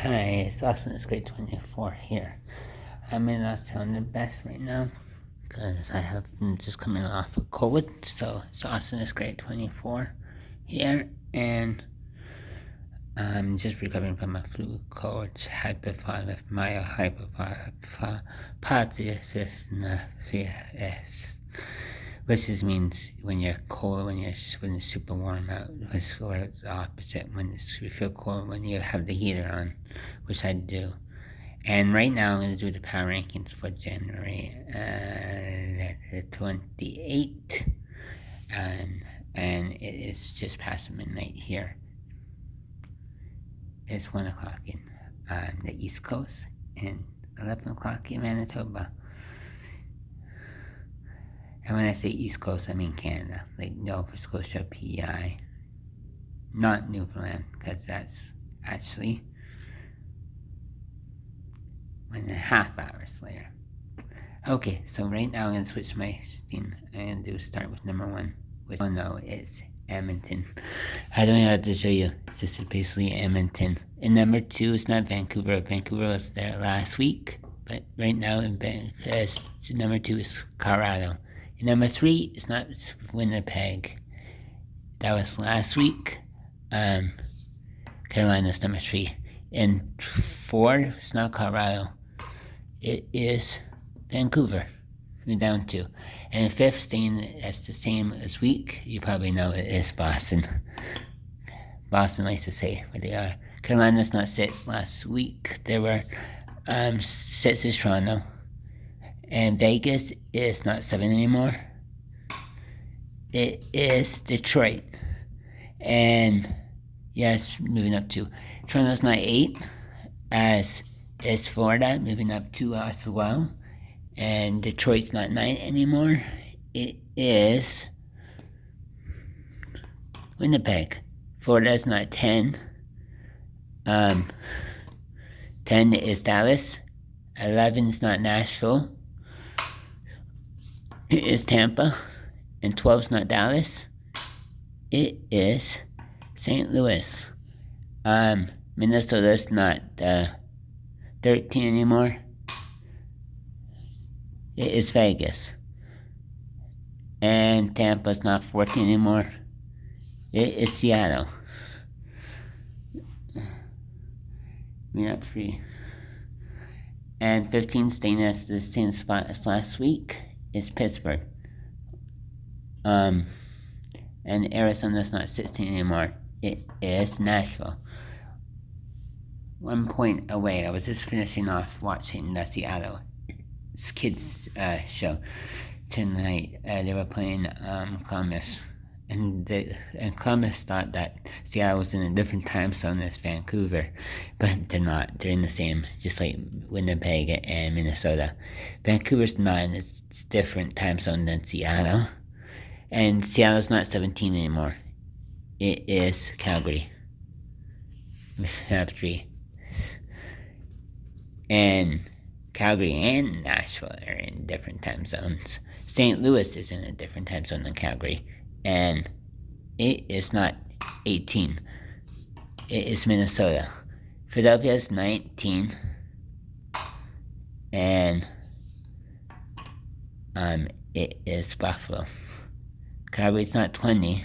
Hi, it's Austin. It's grade 24 here. I may not sound the best right now because I have been just coming off a cold. So it's Austin. It's grade 24 here, and I'm just recovering from a flu cold, hypophysis, which just means when you're cold, when it's super warm out, or it's the opposite when you feel cold when you have the heater on, which I do. And right now I'm going to do the power rankings for January 28th, and it is just past midnight here. It's 1 o'clock on the East Coast and 11 o'clock in Manitoba. And when I say East Coast, I mean Canada, like Nova Scotia, PEI, not Newfoundland, because that's actually 1.5 hours later. Okay, so right now I'm going to switch my scene and start with number 1, which it's Edmonton. I don't know how to show you. It's just basically Edmonton. And number 2 is not Vancouver. Vancouver was there last week, but right now number 2 is Colorado. And number 3 is not Winnipeg. That was last week. Carolina's number 3. And 4 is not Colorado. It is Vancouver. We're down 2. And 5th, staying as the same as week, you probably know it is Boston. Boston likes to say where they are. Carolina's not 6 last week. There were 6 is Toronto. And Vegas is not 7 anymore. It is Detroit. And yes, moving up 2. Toronto's not 8, as is Florida, moving up 2 as well. And Detroit's not 9 anymore. It is Winnipeg. Florida's not 10. 10 is Dallas. 11 is not Nashville. It is Tampa. And 12 is not Dallas. It is St. Louis. Minnesota's not 13 anymore. It is Vegas. And Tampa's not 14 anymore. It is Seattle. We're up 3. And 15, staying at the same spot as last week, is Pittsburgh. And Arizona's not 16 anymore. It is Nashville. 1 point away. I was just finishing off watching the Seattle kids show tonight. They were playing Columbus, and Columbus thought that Seattle was in a different time zone as Vancouver, but they're not. They're in the same, just like Winnipeg and Minnesota. Vancouver's not in a different time zone than Seattle, and Seattle's not 17 anymore. It is Calgary. Map 3. And Calgary and Nashville are in different time zones. St. Louis is in a different time zone than Calgary, and it is not 18. It is Minnesota. Philadelphia is 19, and it is Buffalo. Calgary's not 20,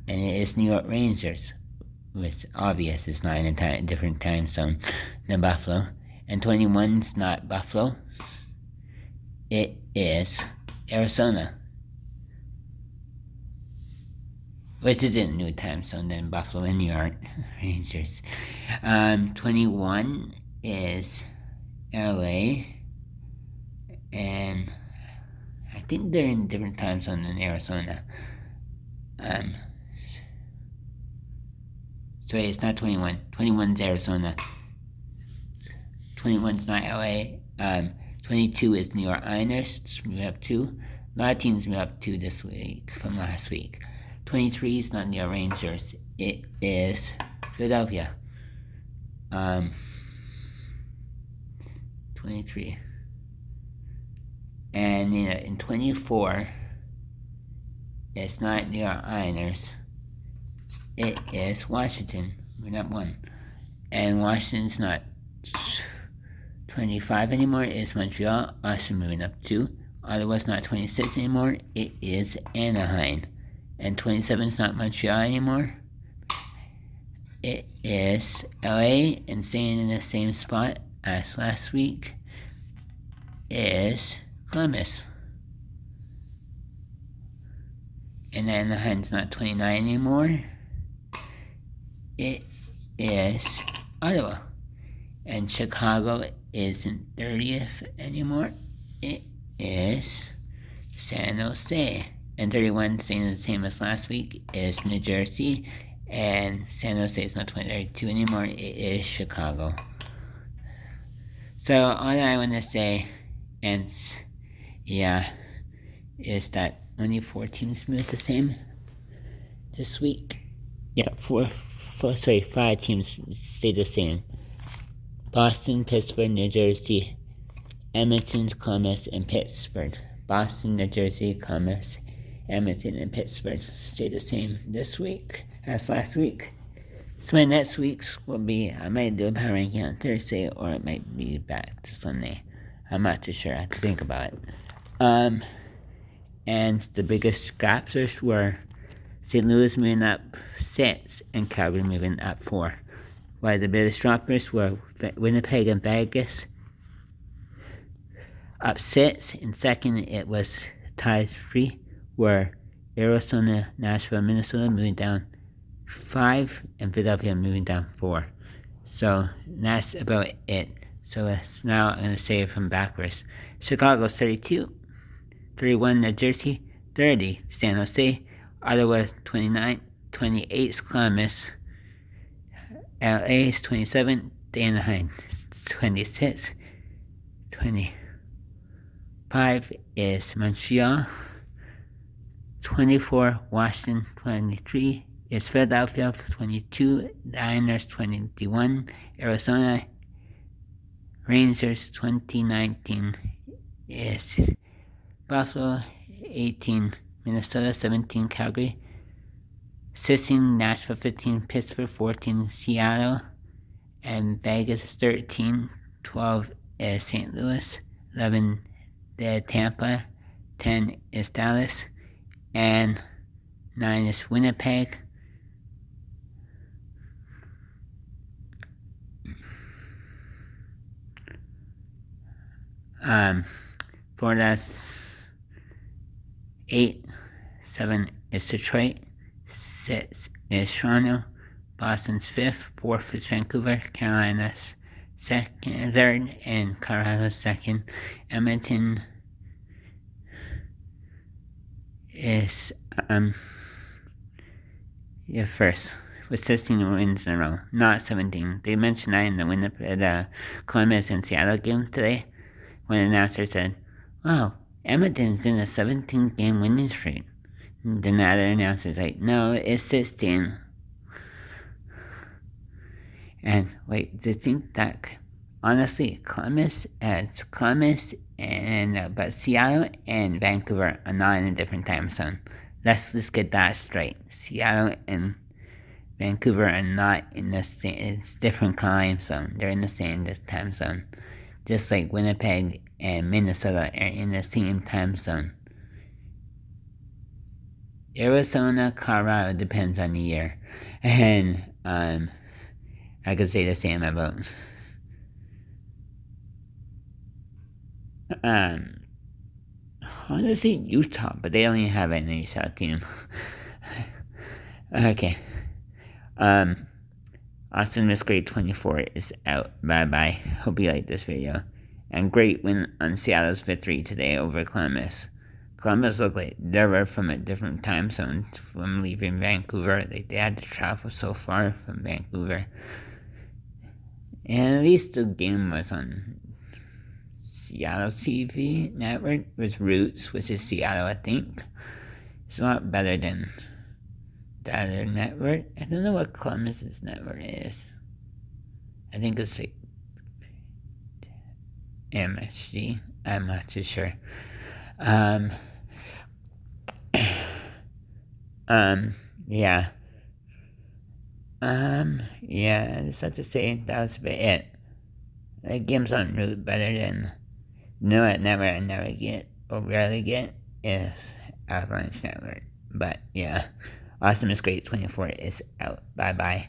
and it is New York Rangers, which obvious is not in a different time zone than Buffalo. And 21's not Buffalo. It is Arizona, which is in a new time zone than Buffalo and New York Rangers. 21 is LA, and I think they're in a different time zone than Arizona. So it's not 21. 21's Arizona. 21's not LA. 22 is New York Islanders. We have 2. A lot of teams we have 2 this week from last week. 23 is not New York Rangers. It is Philadelphia. 23. And in 24, it's not New York Islanders. It is Washington, moving up 1. And Washington's not 25 anymore, it's Montreal, also moving up 2. Ottawa's not 26 anymore, it is Anaheim. And 27 is not Montreal anymore, it is LA, and staying in the same spot as last week is Columbus. And Anaheim's not 29 anymore, it is Ottawa. And Chicago isn't 30th anymore, it is San Jose. And 31, staying the same as last week, is New Jersey. And San Jose is not 32 anymore, it is Chicago. So all that I want to say, and yeah, is that only 4 teams moved the same this week. Yeah, 5 teams stayed the same. Boston, Pittsburgh, New Jersey, Edmonton, Columbus, and Pittsburgh. Boston, New Jersey, Columbus, Edmonton, and Pittsburgh stay the same this week as last week. So my next week's will be, I might do a power ranking on Thursday, or it might be back to Sunday. I'm not too sure. I have to think about it. And the biggest gaps were St. Louis moving up 6 and Calgary moving up 4. While the biggest droppers were Winnipeg and Vegas up 6. In second, it was tied 3, where Arizona, Nashville, Minnesota moving down 5, and Philadelphia moving down 4. So that's about it. So now I'm going to say it from backwards. Chicago 32, 31 New Jersey, 30 San Jose, Ottawa 29, 28 is Columbus, LA is 27, Anaheim 26, 25 is Montreal, 24 Washington, 23 is Philadelphia, 22 Islanders, 21 Arizona, Rangers 2019 is Buffalo, 18 Minnesota, 17 Calgary, 16 Nashville, 15 Pittsburgh, 14 Seattle, and Vegas 13, 12 is St. Louis, 11 Tampa, 10 is Dallas, and 9 is Winnipeg. Florida's 8, 7 is Detroit, 6 is Toronto, Boston's 5th, 4th is Vancouver, Carolina's 3rd, and Colorado's 2nd. Edmonton is first with 16 wins in a row, not 17. They mentioned that in the Columbus and Seattle game today, when the announcer said, "Wow, Edmonton's in a 17-game winning streak." Then the other announcer's like, "No, it's 16. And wait, to think that, honestly, Columbus and but Seattle and Vancouver are not in a different time zone. Let's just get that straight. Seattle and Vancouver are not in the same, it's different time zone. They're in the same time zone. Just like Winnipeg and Minnesota are in the same time zone. Arizona, Colorado depends on the year. And I could say the same about honestly Utah, but they don't even have an NHL team. Okay. Austin Miss Grade 24 is out. Bye bye. Hope you like this video. And great win on Seattle's victory today over Columbus. Columbus looked like they were from a different time zone from leaving Vancouver. They had to travel so far from Vancouver. And at least the game was on Seattle TV network with Roots, which is Seattle, I think. It's a lot better than the other network. I don't know what Columbus's network is. I think it's like MSG. I'm not too sure. Yeah. Yeah, I just have to say that was about it. The games aren't really better than No It Never I Never Get or Rarely Get is Avalanche Network. But yeah, Awesome is Great 24 is out. Bye bye.